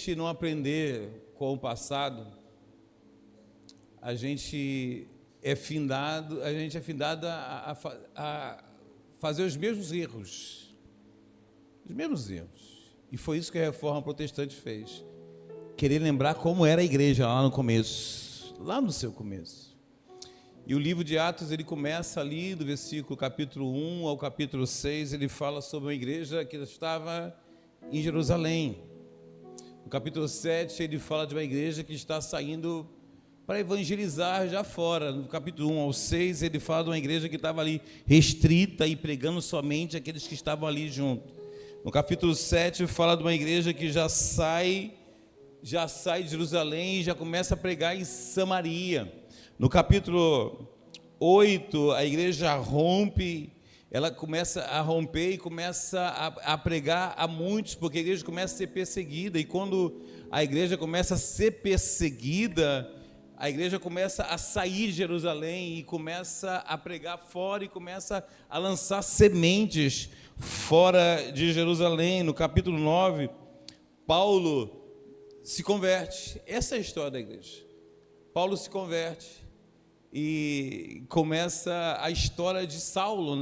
gente não aprender com o passado, a gente é findado a fazer os mesmos erros. Os mesmos erros. E foi isso que a Reforma Protestante fez. Querer lembrar como era a igreja lá no começo, lá no seu começo. E o livro de Atos, ele começa ali do versículo capítulo 1 ao capítulo 6, ele fala sobre uma igreja que estava em Jerusalém. No capítulo 7, ele fala de uma igreja que está saindo para evangelizar já fora. No capítulo 1 ao 6, ele fala de uma igreja que estava ali restrita e pregando somente aqueles que estavam ali junto. No capítulo 7, fala de uma igreja que já sai de Jerusalém e já começa a pregar em Samaria. No capítulo 8, a igreja rompe, ela começa a romper e começa a pregar a muitos, porque a igreja começa a ser perseguida, e quando a igreja começa a ser perseguida, a igreja começa a sair de Jerusalém e começa a pregar fora e começa a lançar sementes fora de Jerusalém. No capítulo 9, Paulo se converte. Essa é a história da igreja. Paulo se converte e começa a história de Saulo,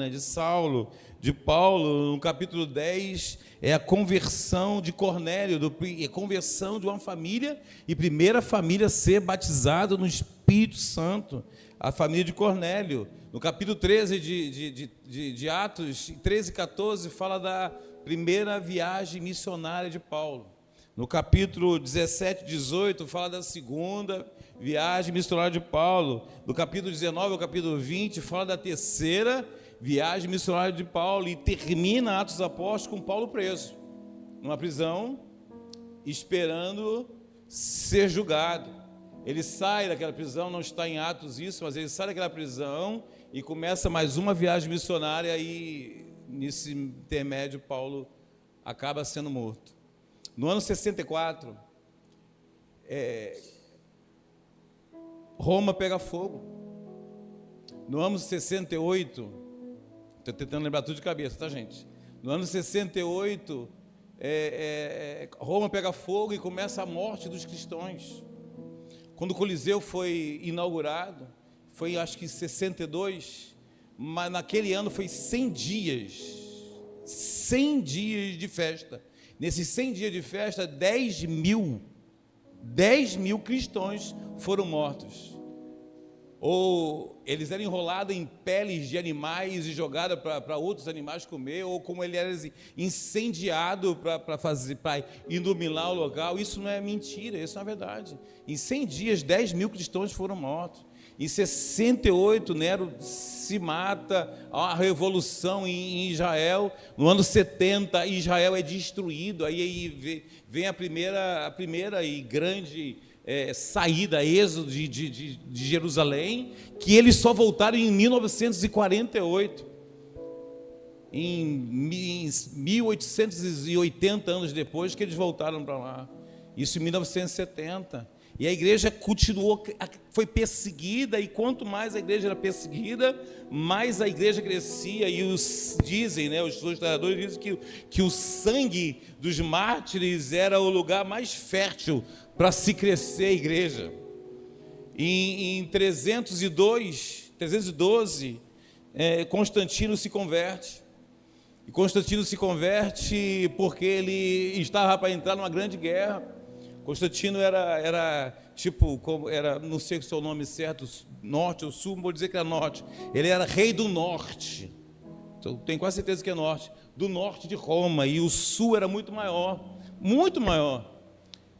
de Paulo. No capítulo 10 é a conversão de Cornélio, a conversão de uma família, e primeira família a ser batizada no Espírito Santo, a família de Cornélio. No capítulo 13 de Atos, 13 e 14, fala da primeira viagem missionária de Paulo. No capítulo 17 e 18, fala da segunda viagem missionária de Paulo. Do capítulo 19 ao capítulo 20, fala da terceira viagem missionária de Paulo, e termina Atos dos Apóstolos com Paulo preso, numa prisão, esperando ser julgado. Ele sai daquela prisão, não está em Atos isso, mas ele sai daquela prisão e começa mais uma viagem missionária, e nesse intermédio Paulo acaba sendo morto. No ano 64, Roma pega fogo. No ano 68, estou tentando lembrar tudo de cabeça, tá, gente? No ano 68, Roma pega fogo e começa a morte dos cristãos. Quando o Coliseu foi inaugurado, foi acho que em 62, mas naquele ano foi 100 dias de festa. Nesses 100 dias de festa, 10 mil cristãos foram mortos. Ou eles eram enrolados em peles de animais e jogados para outros animais comer, ou como ele era incendiado para iluminar o local. Isso não é mentira, isso é verdade. Em 100 dias, 10 mil cristãos foram mortos. Em 68, Nero se mata, há uma revolução em Israel. No ano 70, Israel é destruído. Aí vem a primeira e grande saída, êxodo de Jerusalém, que eles só voltaram em 1948. Em 1880 anos depois que eles voltaram para lá. Isso em 1970. E a igreja continuou, foi perseguida, e quanto mais a igreja era perseguida, mais a igreja crescia. E os historiadores dizem que o sangue dos mártires era o lugar mais fértil para se crescer a igreja. Em 312, Constantino se converte. E Constantino se converte porque ele estava para entrar numa grande guerra. Constantino era não sei se é o nome certo, norte ou sul, vou dizer que era norte. Ele era rei do norte, então, tenho quase certeza que é norte, do norte de Roma, e o sul era muito maior.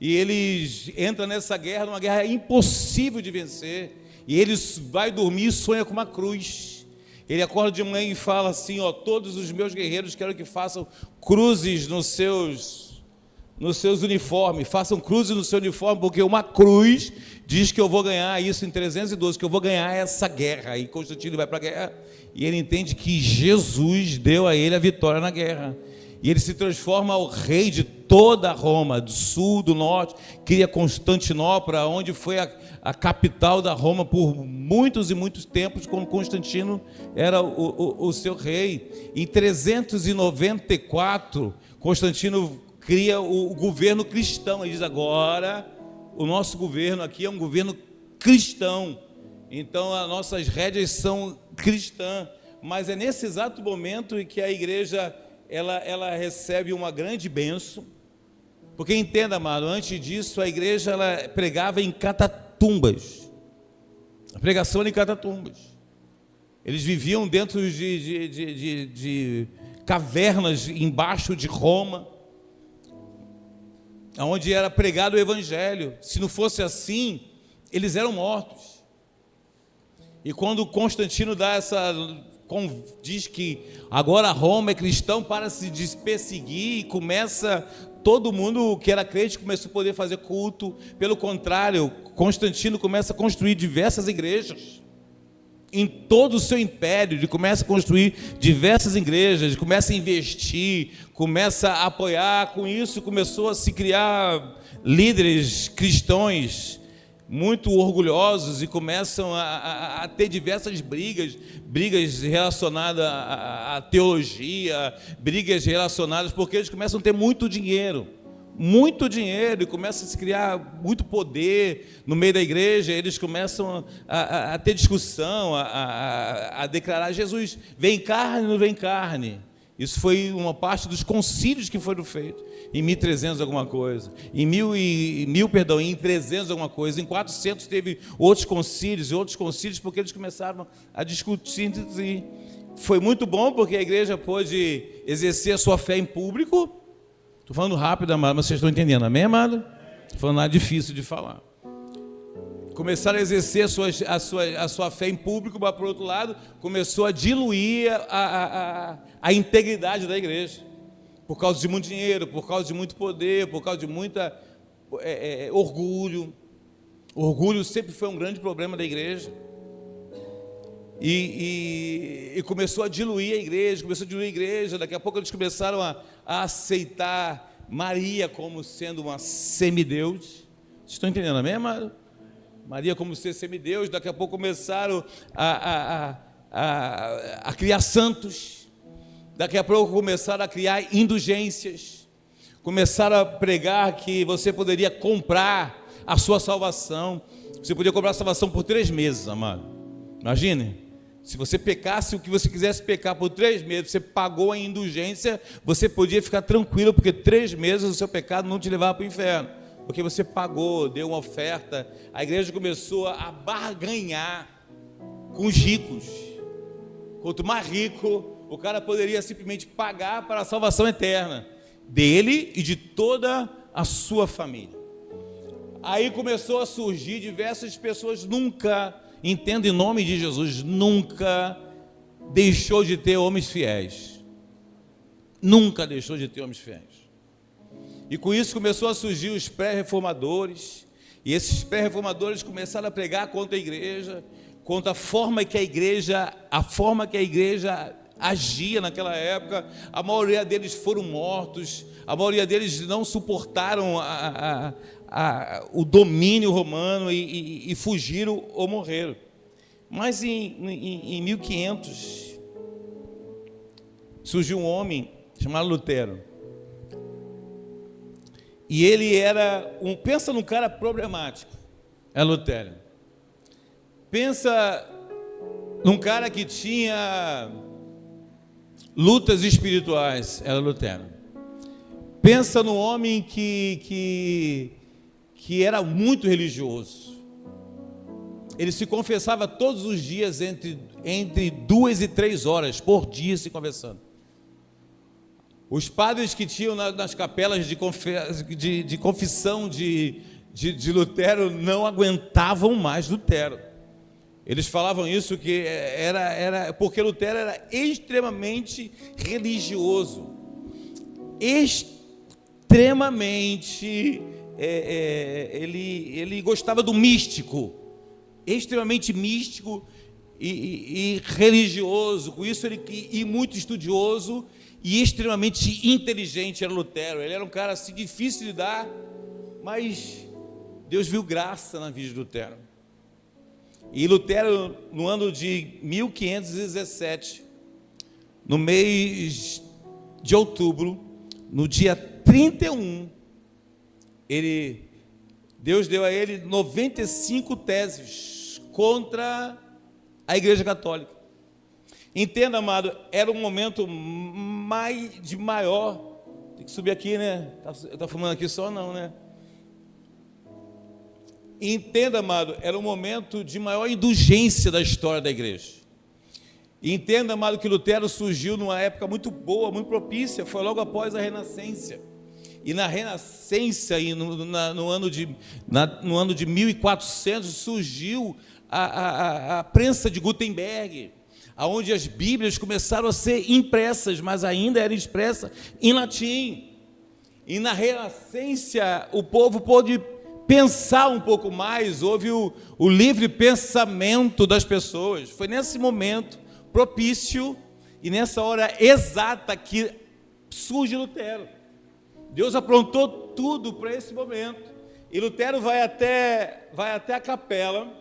E eles entram nessa guerra, numa guerra impossível de vencer, e ele vai dormir e sonha com uma cruz. Ele acorda de manhã e fala assim: todos os meus guerreiros quero que façam cruzes nos seus uniformes, façam cruzes no seu uniforme, porque uma cruz diz que eu vou ganhar isso em 312, que eu vou ganhar essa guerra. E Constantino vai para a guerra, e ele entende que Jesus deu a ele a vitória na guerra, e ele se transforma o rei de toda a Roma, do sul, do norte, cria Constantinopla, onde foi a capital da Roma por muitos e muitos tempos, quando Constantino era o seu rei. Em 394, Constantino cria o governo cristão. Ele diz: agora o nosso governo aqui é um governo cristão, então as nossas rédeas são cristãs. Mas é nesse exato momento em que a igreja ela recebe uma grande bênção, porque entenda, amado, antes disso a igreja ela pregava em catatumbas. A pregação era em catatumbas. Eles viviam dentro de cavernas embaixo de Roma, onde era pregado o evangelho. Se não fosse assim, eles eram mortos. E quando Constantino diz que agora Roma é cristão para se desperseguir, e começa, todo mundo que era crente começou a poder fazer culto. Pelo contrário, Constantino começa a construir diversas igrejas em todo o seu império. Ele começa a construir diversas igrejas, começa a investir, começa a apoiar. Com isso começou a se criar líderes cristãos muito orgulhosos, e começam a ter diversas brigas relacionadas à teologia, brigas relacionadas, porque eles começam a ter muito dinheiro, e começa a se criar muito poder no meio da igreja. Eles começam a ter discussão, a declarar: Jesus, vem carne ou não vem carne? Isso foi uma parte dos concílios que foram feitos em 1300 alguma coisa, em 300 alguma coisa, em 400 teve outros concílios, porque eles começaram a discutir entre si. Foi muito bom, porque a igreja pôde exercer a sua fé em público. Estou falando rápido, amado, mas vocês estão entendendo, amém, amado? Estou falando nada difícil de falar. Começaram a exercer a sua fé em público, mas, por outro lado, começou a diluir a integridade da igreja, por causa de muito dinheiro, por causa de muito poder, por causa de muita orgulho. Orgulho sempre foi um grande problema da igreja. E começou a diluir a igreja, daqui a pouco eles começaram a aceitar Maria como sendo uma semideus. Vocês estão entendendo, amém, amado? Maria como ser semideus. Daqui a pouco começaram a criar santos. Daqui a pouco começaram a criar indulgências. Começaram a pregar que você poderia comprar a sua salvação. Você podia comprar a salvação por 3 meses, amado. Imagine, se você pecasse o que você quisesse pecar por 3 meses, você pagou a indulgência, você podia ficar tranquilo, porque 3 meses o seu pecado não te levava para o inferno, porque você pagou, deu uma oferta. A igreja começou a barganhar com os ricos. Quanto mais rico, o cara poderia simplesmente pagar para a salvação eterna dele e de toda a sua família. Aí começou a surgir diversas pessoas. Nunca, entenda em nome de Jesus, nunca deixou de ter homens fiéis. Nunca deixou de ter homens fiéis. E com isso começou a surgir os pré-reformadores, e esses pré-reformadores começaram a pregar contra a igreja, contra a forma que a igreja agia naquela época. A maioria deles foram mortos, a maioria deles não suportaram o domínio romano e fugiram ou morreram. Mas em 1500 surgiu um homem chamado Lutero. E ele era pensa num cara problemático, é Lutero. Pensa num cara que tinha lutas espirituais, era Lutero. Pensa num homem que era muito religioso. Ele se confessava todos os dias, entre 2 e 3 horas por dia se confessando. Os padres que tinham nas capelas de confissão de Lutero não aguentavam mais Lutero. Eles falavam isso, que era porque Lutero era extremamente religioso, extremamente, ele gostava do místico, extremamente místico e religioso. Com isso e muito estudioso e extremamente inteligente era Lutero. Ele era um cara assim difícil de lidar, mas Deus viu graça na vida de Lutero. E Lutero, no ano de 1517, no mês de outubro, no dia 31, Deus deu a ele 95 teses contra a Igreja Católica. Entenda, amado, era um momento de maior. Tem que subir aqui, né? Tá fumando aqui só não, né? Entenda, amado, era um momento de maior indulgência da história da igreja. Entenda, amado, que Lutero surgiu numa época muito boa, muito propícia, foi logo após a Renascença. E na Renascença, no ano de 1400, surgiu a prensa de Gutenberg, onde as Bíblias começaram a ser impressas, mas ainda eram expressas em latim. E na Renascença, o povo pôde pensar um pouco mais, houve o livre pensamento das pessoas. Foi nesse momento propício e nessa hora exata que surge Lutero. Deus aprontou tudo para esse momento. E Lutero vai até a capela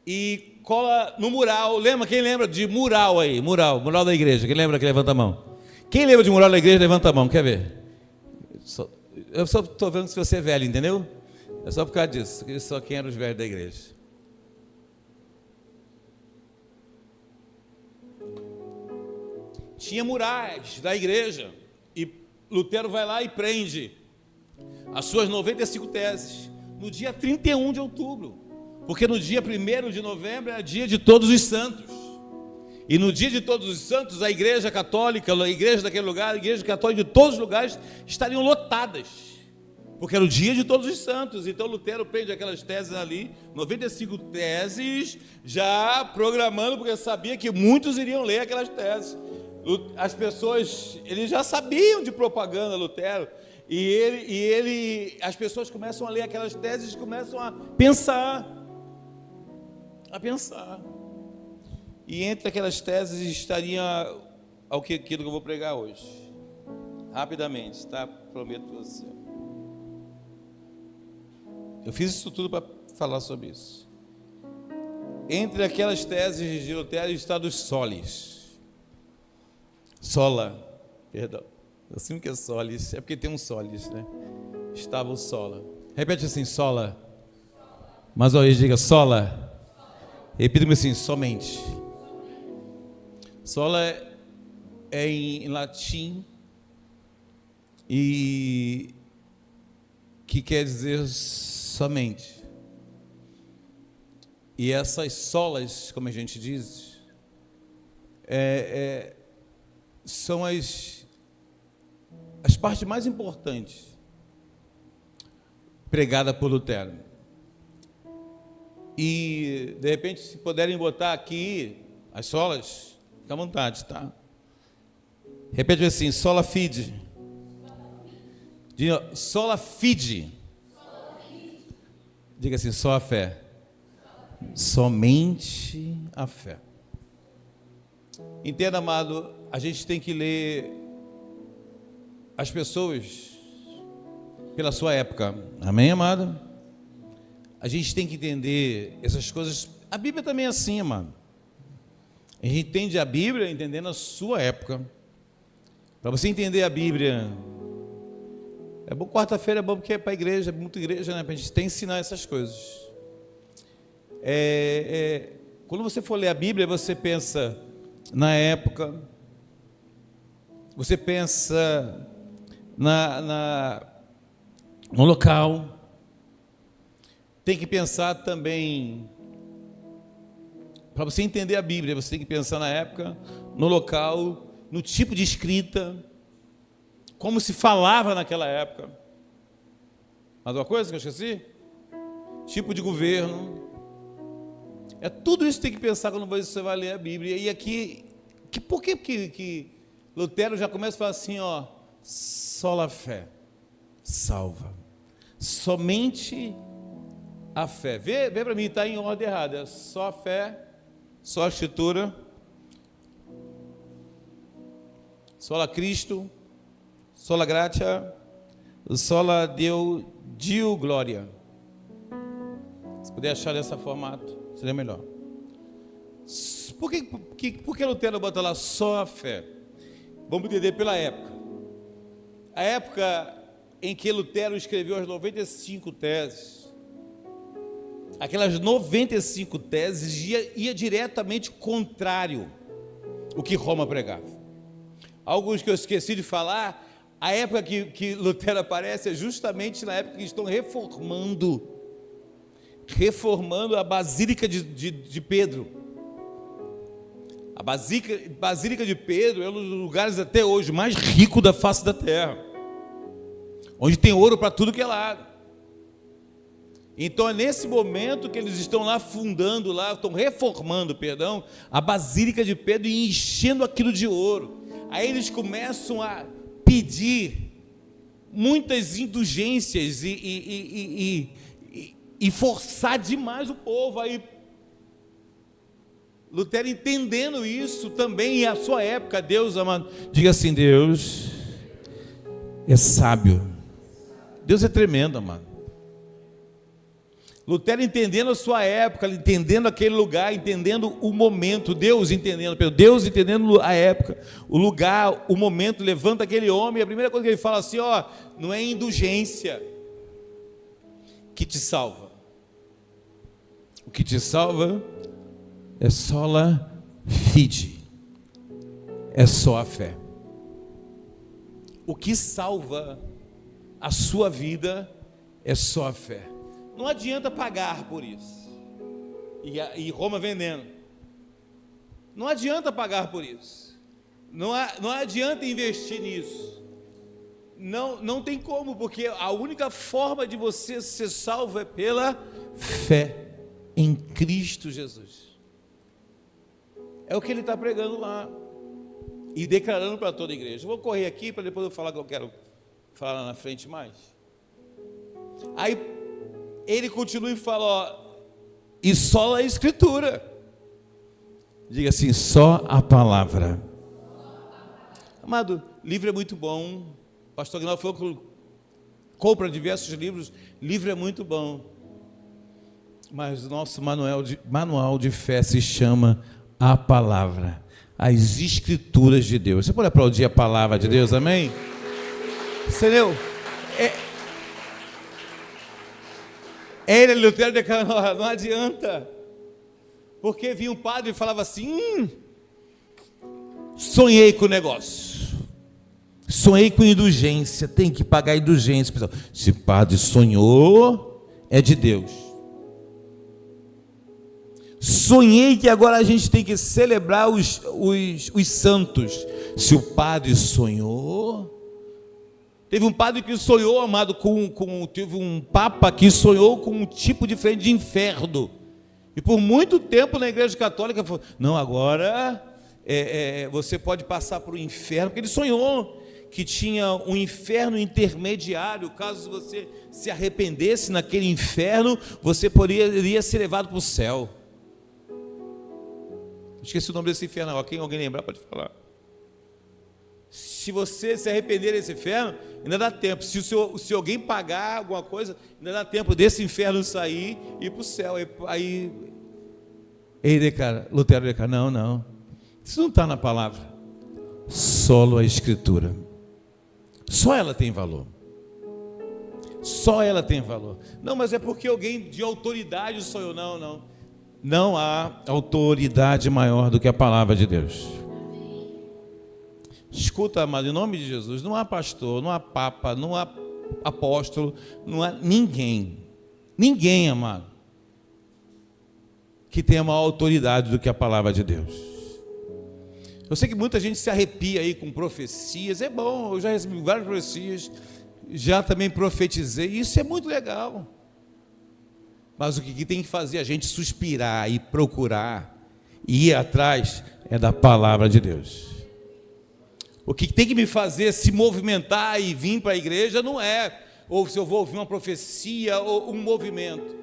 e cola no mural. Lembra? Quem lembra de mural aí? Mural da igreja. Quem lembra que levanta a mão? Quem lembra de mural da igreja, levanta a mão. Quer ver? Eu só estou vendo se você é velho, entendeu? É só por causa disso. Só quem eram os velhos da igreja. Tinha murais da igreja. E Lutero vai lá e prende as suas 95 teses no dia 31 de outubro. Porque no dia 1º de novembro é dia de Todos os Santos. E no dia de Todos os Santos, a igreja católica, a igreja daquele lugar, a igreja católica de todos os lugares estariam lotadas. Porque era o dia de Todos os Santos. Então Lutero prende aquelas teses ali, 95 teses, já programando, porque sabia que muitos iriam ler aquelas teses. As pessoas, eles já sabiam de propaganda, Lutero. As pessoas começam a ler aquelas teses e começam a pensar. E entre aquelas teses estaria aquilo que eu vou pregar hoje. Rapidamente, tá? Prometo para você. Eu fiz isso tudo para falar sobre isso. Entre aquelas teses de Lutero está dos solis. Sola, perdão. Eu sei que é solis, é porque tem um solis, né? Estava o sola. Repete assim, sola. Mas olha, diga sola. Repita-me assim, somente. Sola é em latim e que quer dizer somente. E essas solas, como a gente diz, são as partes mais importantes pregadas por Lutero. E, de repente, se puderem botar aqui as solas, fica à vontade, tá? Repete assim, sola fide. Diga, sola fide. Diga assim, só a fé. Somente a fé. Entenda, amado, a gente tem que ler as pessoas pela sua época. Amém, amado? A gente tem que entender essas coisas. A Bíblia também é assim, amado. A gente entende a Bíblia entendendo a sua época. Para você entender a Bíblia, é bom, quarta-feira é bom porque é para a igreja, é muita igreja, né? Para a gente tem que ensinar essas coisas. Quando você for ler a Bíblia, você pensa na época, você pensa no local. Tem que pensar também, para você entender a Bíblia, você tem que pensar na época, no local, no tipo de escrita, como se falava naquela época. Mais uma coisa que eu esqueci? Tipo de governo. Tudo isso tem que pensar quando você vai ler a Bíblia. E aqui, por que Lutero já começa a falar assim, ó, sola fé, salva. Somente a fé. Vê para mim, está em ordem errada. Só a fé, só a escritura, sola Cristo, sola gratia, sola Deo glória. Se puder achar dessa formato, seria melhor. Por que Lutero bota lá só a fé? Vamos entender pela época. A época em que Lutero escreveu as 95 teses, aquelas 95 teses ia diretamente contrário ao que Roma pregava. Alguns que eu esqueci de falar, a época que Lutero aparece é justamente na época que estão reformando a Basílica de Pedro. A Basílica de Pedro é um dos lugares até hoje mais rico da face da terra, onde tem ouro para tudo que é lado. Então é nesse momento que eles estão lá estão reformando, a Basílica de Pedro e enchendo aquilo de ouro. Aí eles começam a pedir muitas indulgências e forçar demais o povo. Aí Lutero, entendendo isso também, e a sua época, Deus amado, diga assim: Deus é sábio, Deus é tremendo, amado. Lutero entendendo a sua época, entendendo aquele lugar, entendendo o momento, Deus entendendo a época, o lugar, o momento, levanta aquele homem, a primeira coisa que ele fala assim: ó, não é indulgência que te salva, o que te salva é sola fide, é só a fé. O que salva a sua vida é só a fé. Não adianta pagar por isso. E Roma vendendo. Não adianta pagar por isso. Não adianta investir nisso. Não tem como, porque a única forma de você ser salvo é pela fé em Cristo Jesus. É o que ele está pregando lá e declarando para toda a igreja. Eu vou correr aqui para depois eu falar o que eu quero falar lá na frente mais. Aí ele continua e fala, ó, e só a Escritura. Diga assim: só a palavra. Amado, livro é muito bom. O pastor Aguinaldo falou que compra diversos livros. Livro é muito bom. Mas o nosso manual de fé se chama a palavra, as Escrituras de Deus. Você pode aplaudir a palavra de Deus, amém? Entendeu? Ele, Lutero, declarou: não adianta, porque vinha um padre e falava assim: sonhei com o negócio, sonhei com indulgência, tem que pagar indulgência. Pessoal, se o padre sonhou, é de Deus. Sonhei que agora a gente tem que celebrar os santos. Se o padre sonhou. Teve um padre que sonhou, amado, teve um papa que sonhou com um tipo diferente de inferno. E por muito tempo na igreja católica falou: não, agora você pode passar para o inferno, porque ele sonhou que tinha um inferno intermediário. Caso você se arrependesse naquele inferno, você poderia ser levado para o céu. Esqueci o nome desse inferno. Alguém lembrar pode falar. Se você se arrepender desse inferno, ainda dá tempo. Se alguém pagar alguma coisa, ainda dá tempo desse inferno sair e ir para o céu. Aí Lutero declara: não, isso não está na palavra. Só a Escritura. Só ela tem valor. Só ela tem valor. Não, mas é porque alguém de autoridade sonhou. Não. Não há autoridade maior do que a palavra de Deus. Escuta, amado, em nome de Jesus, não há pastor, não há papa, não há apóstolo, não há ninguém, amado, que tenha maior autoridade do que a palavra de Deus. Eu sei que muita gente se arrepia aí com profecias. É bom, eu já recebi várias profecias, já também profetizei, isso é muito legal. Mas o que tem que fazer a gente suspirar e procurar e ir atrás é da palavra de Deus. O que tem que me fazer se movimentar e vir para a igreja não é, ou se eu vou ouvir uma profecia ou um movimento.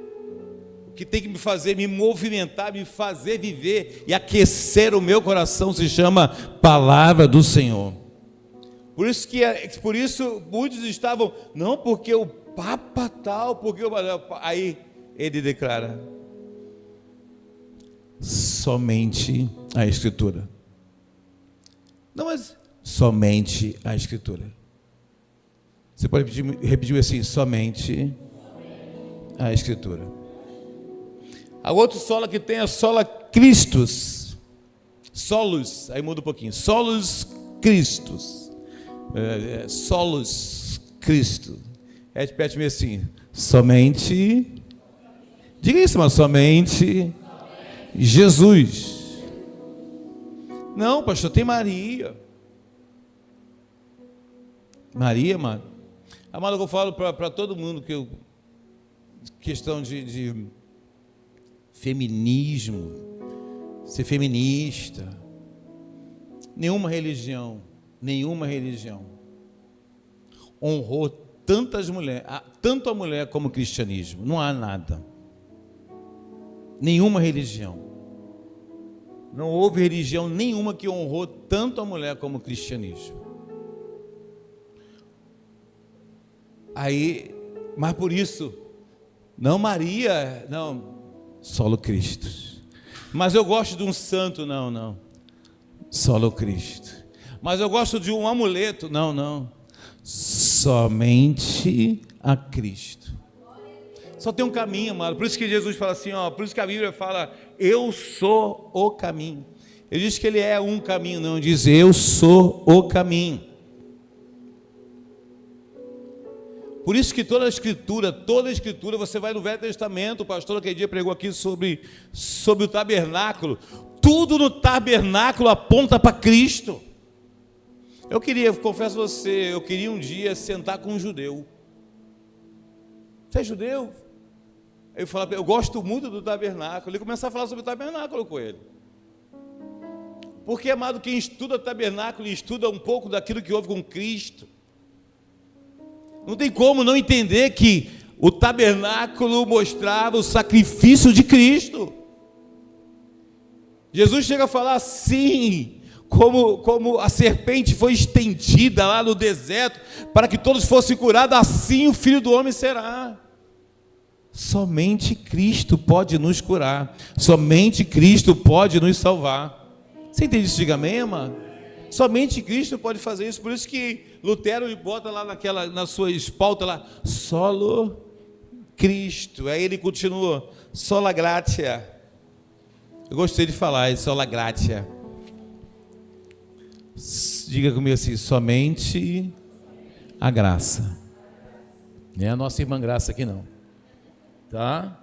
O que tem que me fazer me movimentar, me fazer viver e aquecer o meu coração se chama palavra do Senhor. Por isso muitos estavam, não, porque o Papa tal, aí ele declara: somente a Escritura. Não, mas Somente a Escritura. Você pode repetir assim, somente a Escritura. A outro sola que tem é sola Christus. Solus, aí muda um pouquinho. Solus Christus. Solus Cristo. Repete meio assim, somente. Diga isso, mas somente Jesus. Não, pastor, tem Maria. Maria, mano. Amado, eu falo para todo mundo que questão de feminismo, ser feminista, nenhuma religião honrou tantas mulheres, tanto a mulher como o cristianismo. Não há nada. Nenhuma religião. Não houve religião nenhuma que honrou tanto a mulher como o cristianismo. Aí, mas por isso, não Maria, não, solo Cristo. Mas eu gosto de um santo, não, solo Cristo. Mas eu gosto de um amuleto, não, somente a Cristo. Só tem um caminho, amado. Por isso que Jesus fala assim, por isso que a Bíblia fala, eu sou o caminho. Ele diz que ele é um caminho, não diz eu sou o caminho. Por isso que toda a escritura, você vai no Velho Testamento, o pastor aquele dia pregou aqui sobre o tabernáculo, tudo no tabernáculo aponta para Cristo. Confesso a você, eu queria um dia sentar com um judeu. Você é judeu? Eu falava, eu gosto muito do tabernáculo, e começar a falar sobre o tabernáculo com ele. Porque, amado, quem estuda o tabernáculo, estuda um pouco daquilo que houve com Cristo. Não tem como não entender que o tabernáculo mostrava o sacrifício de Cristo. Jesus chega a falar assim, como a serpente foi estendida lá no deserto, para que todos fossem curados, assim o Filho do Homem será. Somente Cristo pode nos curar, somente Cristo pode nos salvar. Você entende isso? Diga amém, amado? Somente Cristo pode fazer isso. Por isso que Lutero bota lá na sua espalda lá, solo Cristo. Aí ele continua, sola gratia. Eu gostei de falar isso, sola gratia. Diga comigo assim, somente a graça. Não é a nossa irmã Graça aqui não. Tá?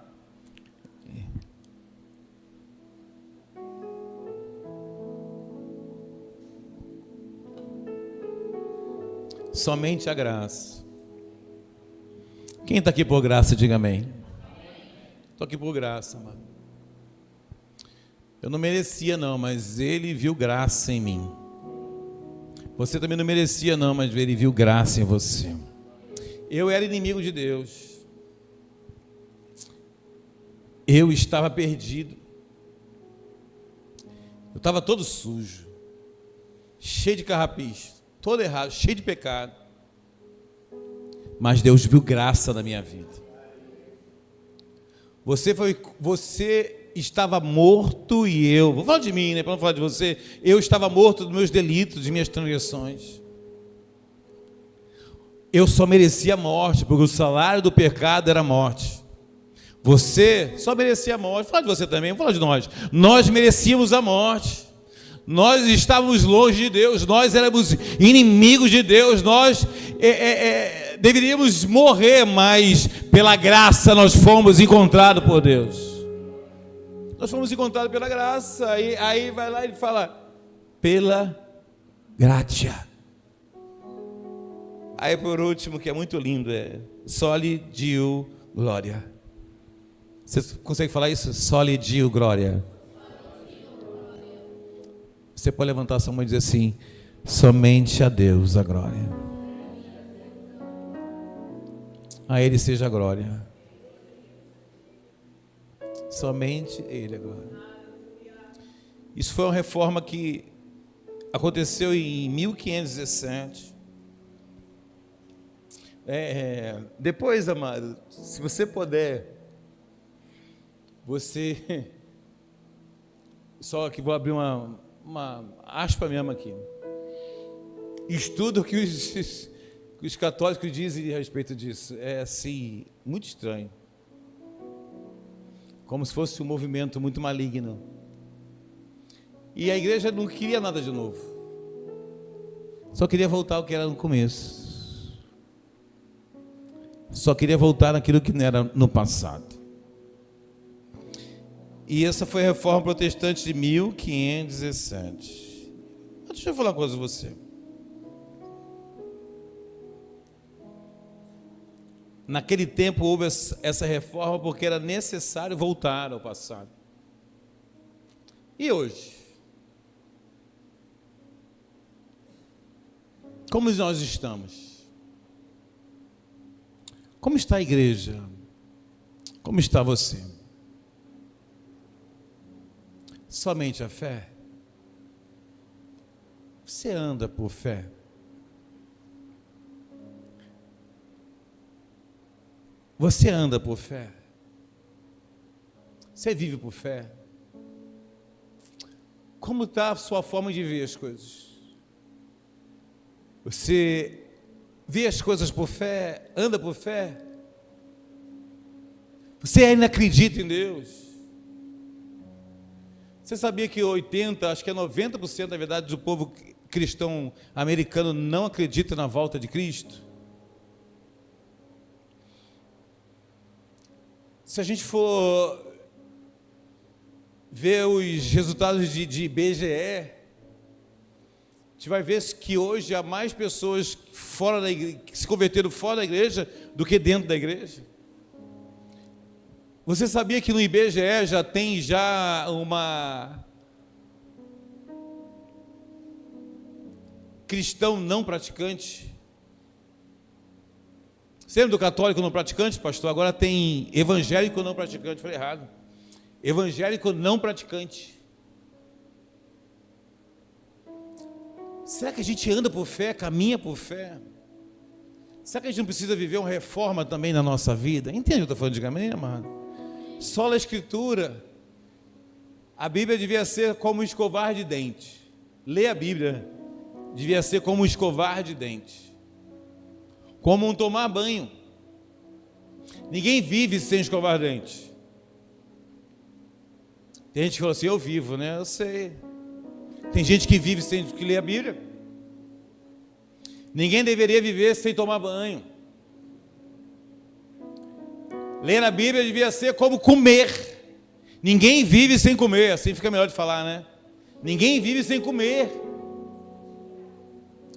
Somente a graça. Quem está aqui por graça, diga amém. Estou aqui por graça, mano. Eu não merecia não, mas Ele viu graça em mim. Você também não merecia não, mas Ele viu graça em você. Eu era inimigo de Deus. Eu estava perdido. Eu estava todo sujo, cheio de carrapicho, todo errado, cheio de pecado. Mas Deus viu graça na minha vida. Você estava morto e eu, vou falar de mim, né, para não falar de você, eu estava morto dos meus delitos, de minhas transgressões. Eu só merecia a morte, porque o salário do pecado era a morte. Você só merecia a morte. Vou falar de você também, vou falar de nós. Nós merecíamos a morte. Nós estávamos longe de Deus, nós éramos inimigos de Deus, nós deveríamos morrer, mas pela graça nós fomos encontrados por Deus. Nós fomos encontrados pela graça. Aí vai lá e ele fala, pela gratia. Aí por último, que é muito lindo, soli Deo glória. Você consegue falar isso? Soli Deo glória. Você pode levantar a sua mão e dizer assim, somente a Deus a glória. A Ele seja a glória. Somente Ele a glória. Isso foi uma reforma que aconteceu em 1517. Depois, amado, se você puder, só que vou abrir uma aspa mesmo aqui. estudo que os católicos dizem a respeito disso. É assim, muito estranho. Como se fosse um movimento muito maligno. E a igreja não queria nada de novo. Só queria voltar ao que era no começo. Só queria voltar naquilo que não era no passado. E essa foi a Reforma Protestante de 1517. Deixa eu falar uma coisa com você. Naquele tempo houve essa reforma porque era necessário voltar ao passado. E hoje? Como nós estamos? Como está a igreja? Como está você? Somente a fé? Você anda por fé? Você anda por fé? Você vive por fé? Como está a sua forma de ver as coisas? Você vê as coisas por fé? Anda por fé? Você ainda acredita em Deus? Você sabia que 80%, acho que é 90%, na verdade, do povo cristão americano não acredita na volta de Cristo? Se a gente for ver os resultados de IBGE, a gente vai ver que hoje há mais pessoas fora da igreja, que se converteram fora da igreja do que dentro da igreja. Você sabia que no IBGE já tem uma cristão não praticante? Você lembra do católico não praticante, pastor? Agora tem evangélico não praticante. Falei errado. Evangélico não praticante. Será que a gente anda por fé, caminha por fé? Será que a gente não precisa viver uma reforma também na nossa vida? Entende o que eu estou falando de caminho, amado? Só a Escritura. A Bíblia devia ser como um escovar de dente. Ler a Bíblia devia ser como um escovar de dente. Como um tomar banho. Ninguém vive sem escovar dente. Tem gente que fala assim, eu vivo, né? Eu sei. Tem gente que vive sem que ler a Bíblia. Ninguém deveria viver sem tomar banho. Ler a Bíblia devia ser como comer. Ninguém vive sem comer. Assim fica melhor de falar, né? Ninguém vive sem comer.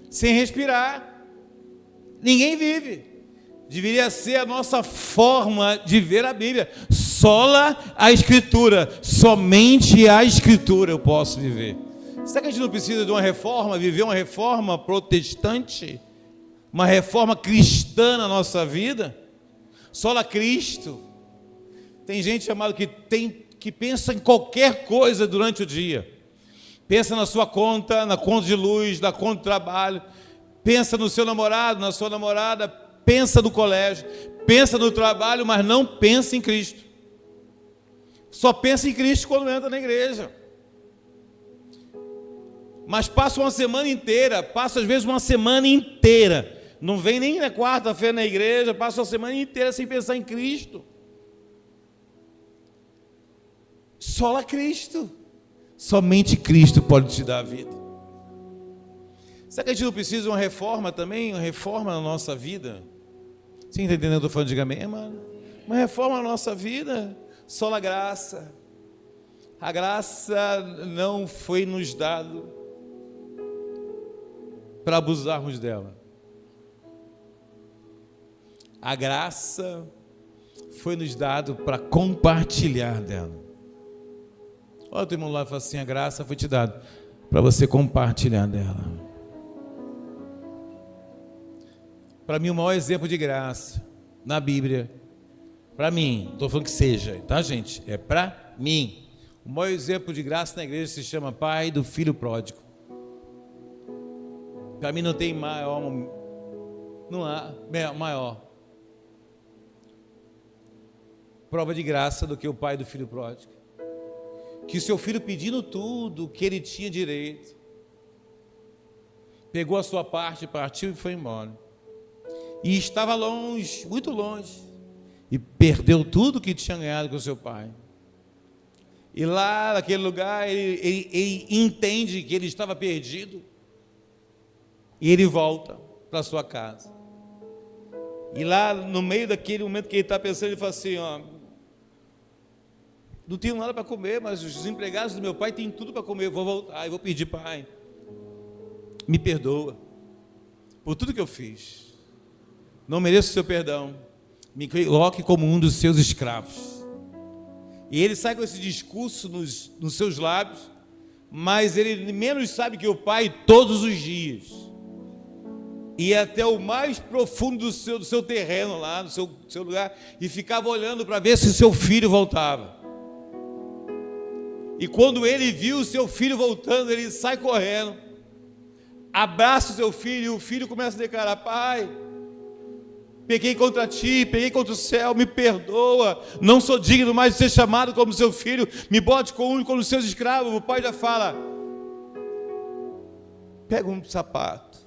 Sem respirar. Ninguém vive. Deveria ser a nossa forma de ver a Bíblia. Sola a Escritura. Somente a Escritura eu posso viver. Será que a gente não precisa de uma reforma, viver uma reforma protestante? Uma reforma cristã na nossa vida? Sola Cristo. Tem gente chamada que pensa em qualquer coisa durante o dia. Pensa na sua conta, na conta de luz, na conta de trabalho. Pensa no seu namorado, na sua namorada, pensa no colégio, pensa no trabalho, mas não pensa em Cristo. Só pensa em Cristo quando entra na igreja. Mas passa uma semana inteira, passa às vezes uma semana inteira, não vem nem na quarta-feira na igreja, passa uma semana inteira sem pensar em Cristo. Só a Cristo. Somente Cristo pode te dar a vida. Será que a gente não precisa de uma reforma também? Uma reforma na nossa vida? Você está entendendo o que eu estou falando? Diga amém, mano. Uma reforma na nossa vida. Só a graça. A graça não foi nos dado para abusarmos dela. A graça foi nos dado para compartilhar dela. Olha o teu irmão lá e fala assim, a graça foi te dada para você compartilhar dela. Para mim, o maior exemplo de graça na Bíblia, para mim, não estou falando que seja, tá, gente? É para mim. O maior exemplo de graça na igreja se chama Pai do Filho Pródigo. Para mim não tem maior, não há maior prova de graça do que o pai do filho pródigo. Que o seu filho pedindo tudo que ele tinha direito, pegou a sua parte, partiu e foi embora. E estava longe, muito longe, e perdeu tudo que tinha ganhado com seu pai. E lá naquele lugar ele entende que ele estava perdido, e ele volta para sua casa. E lá no meio daquele momento que ele está pensando, ele fala assim, ó, não tenho nada para comer, mas os empregados do meu pai têm tudo para comer, eu vou voltar, eu vou pedir, pai, me perdoa por tudo que eu fiz, não mereço o seu perdão, me coloque como um dos seus escravos. E ele sai com esse discurso nos seus lábios, mas ele menos sabe que o pai todos os dias ia até o mais profundo do seu terreno lá, no seu lugar, e ficava olhando para ver se o seu filho voltava. E quando ele viu o seu filho voltando, ele sai correndo, abraça o seu filho, e o filho começa a declarar, pai, peguei contra ti, peguei contra o céu, me perdoa, não sou digno mais de ser chamado como seu filho, me bote como seus escravos. O pai já fala, pega um sapato,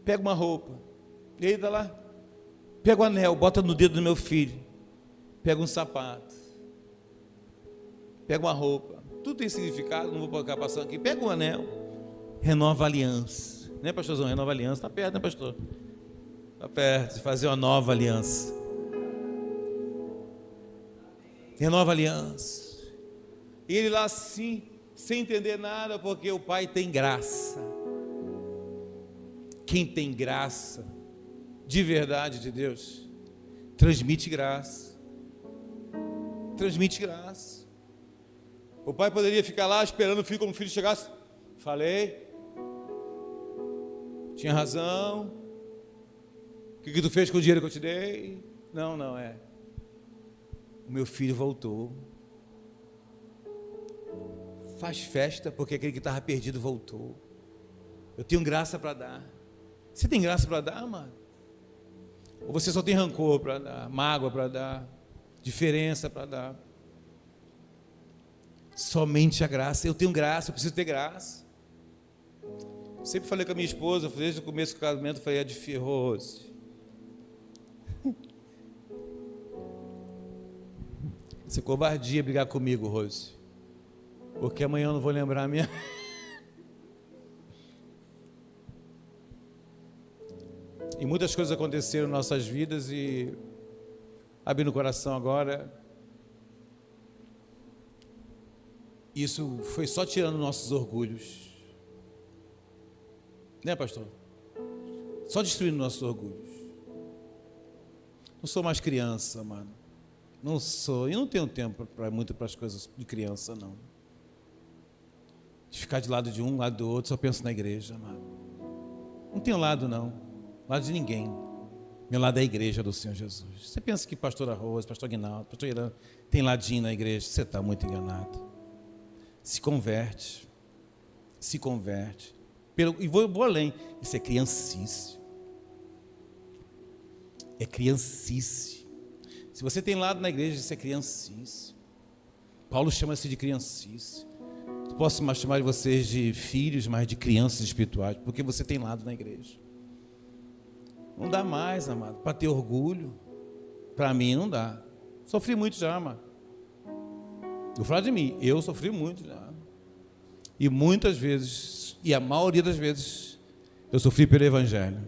pega uma roupa, e aí está lá, pega o anel, bota no dedo do meu filho, pega um sapato, pega uma roupa, tudo tem significado, não vou ficar passando aqui, pega um anel, renova a aliança. Né, pastorzão? Renova a aliança. Está perto, né, pastor? Está perto de fazer uma nova aliança. Renova a aliança. E ele lá assim, sem entender nada, porque o pai tem graça. Quem tem graça, de verdade de Deus, transmite graça. Transmite graça. O pai poderia ficar lá esperando o filho, quando o filho chegasse. Falei. Tinha razão. O que tu fez com o dinheiro que eu te dei? Não, o meu filho voltou. Faz festa, porque aquele que estava perdido voltou. Eu tenho graça para dar. Você tem graça para dar, amado? Ou você só tem rancor para dar, mágoa para dar, diferença para dar? Somente a graça. Eu tenho graça, eu preciso ter graça. Sempre falei com a minha esposa, desde o começo do casamento, falei, é difícil, Rose. Isso é covardia brigar comigo, Rose. Porque amanhã eu não vou lembrar a minha... E muitas coisas aconteceram em nossas vidas e abrindo o coração agora. Isso foi só tirando nossos orgulhos. Né, pastor? Só destruindo nossos orgulhos. Não sou mais criança, mano. Não sou. E não tenho tempo para as coisas de criança, não. De ficar de lado de um, lado do outro, só penso na igreja, mano. Não tenho lado, não. Lado de ninguém. Meu lado é a igreja do Senhor Jesus. Você pensa que pastor Arroz, pastor Aguinaldo, pastor Irã tem ladinho na igreja? Você está muito enganado. Se converte. Se converte. E vou além, isso é criancice. É criancice. Se você tem lado na igreja, isso é criancice. Paulo chama-se de criancice. Eu posso mais chamar de vocês de filhos, mas de crianças espirituais, porque você tem lado na igreja. Não dá mais, amado, para ter orgulho. Para mim não dá. Sofri muito já, amado. Vou falar de mim, eu sofri muito já. E muitas vezes, e a maioria das vezes, eu sofri pelo Evangelho.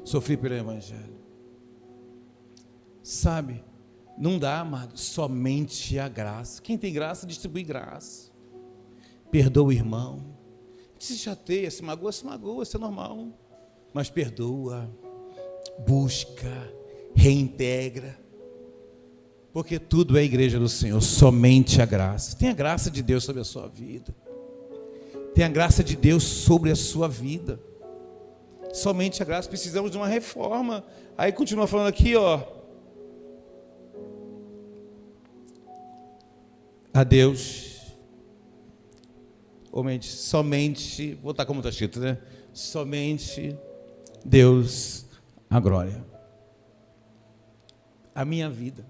Sofri pelo Evangelho. Sabe, não dá, amado, somente a graça. Quem tem graça, distribui graça. Perdoa o irmão. Se chateia, se magoa, isso é normal. Mas perdoa, busca, reintegra. Porque tudo é a igreja do Senhor, somente a graça. Tem a graça de Deus sobre a sua vida. Tem a graça de Deus sobre a sua vida. Somente a graça. Precisamos de uma reforma. Aí continua falando aqui, ó. A Deus, somente, vou botar como está escrito, né? Somente Deus a glória. A minha vida,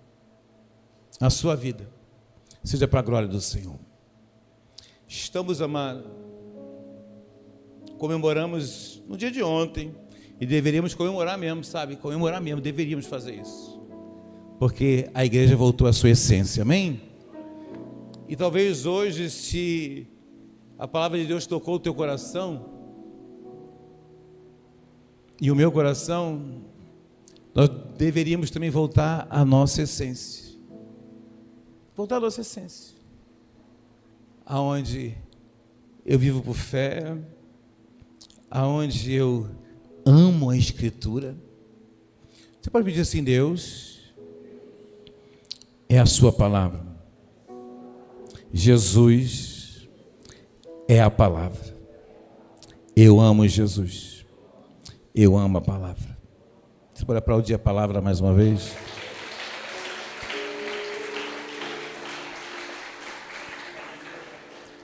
a sua vida, seja para a glória do Senhor. Estamos, amados, comemoramos no dia de ontem, e deveríamos comemorar mesmo, sabe? Comemorar mesmo, deveríamos fazer isso. Porque a igreja voltou à sua essência, amém? E talvez hoje, se a palavra de Deus tocou o teu coração, e o meu coração, nós deveríamos também voltar à nossa essência. Voltar à nossa essência. Aonde eu vivo por fé, aonde eu amo a Escritura. Você pode pedir assim: Deus, é a sua palavra. Jesus é a palavra. Eu amo Jesus. Eu amo a palavra. Você pode aplaudir a palavra mais uma vez?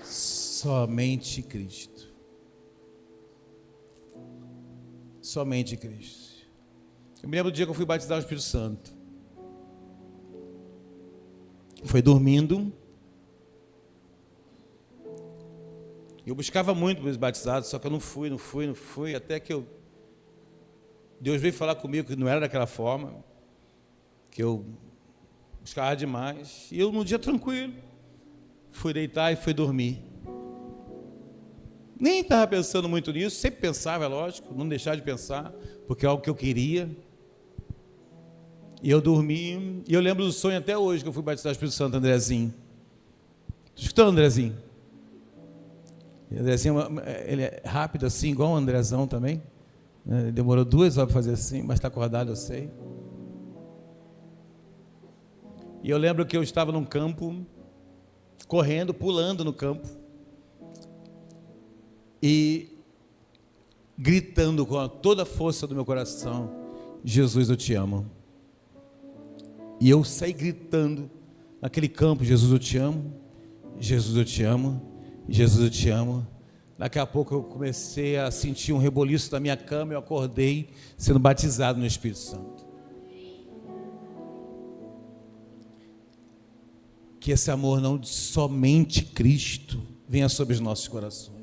Somente Cristo. Somente Cristo. Eu me lembro do dia que eu fui batizar no Espírito Santo. Foi dormindo. Eu buscava muito meus batizados, só que eu não fui, até que Deus veio falar comigo que não era daquela forma, que eu buscava demais. E eu, num dia tranquilo, fui deitar e fui dormir. Nem estava pensando muito nisso, sempre pensava, é lógico, não deixar de pensar, porque é algo que eu queria. E eu dormi, e eu lembro do sonho até hoje, que eu fui batizar o Espírito Santo, Andrezinho. Estou escutando, Andrezinho? Andrezinho, ele é rápido assim, igual o Andrezão também. Ele demorou 2 horas para fazer assim, mas está acordado, eu sei. E eu lembro que eu estava num campo, correndo, pulando no campo, e gritando com toda a força do meu coração: Jesus, eu te amo. E eu saí gritando naquele campo: Jesus, eu te amo. Jesus, eu te amo. Jesus, eu te amo. Daqui a pouco eu comecei a sentir um reboliço da minha cama. Eu acordei sendo batizado no Espírito Santo. Que esse amor não de somente Cristo venha sobre os nossos corações.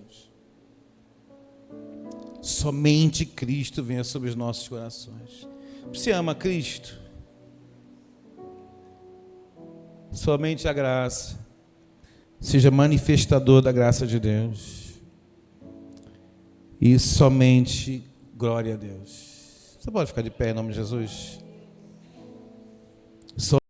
Somente Cristo venha sobre os nossos corações. Você ama Cristo? Somente a graça seja manifestador da graça de Deus. E somente glória a Deus. Você pode ficar de pé em nome de Jesus?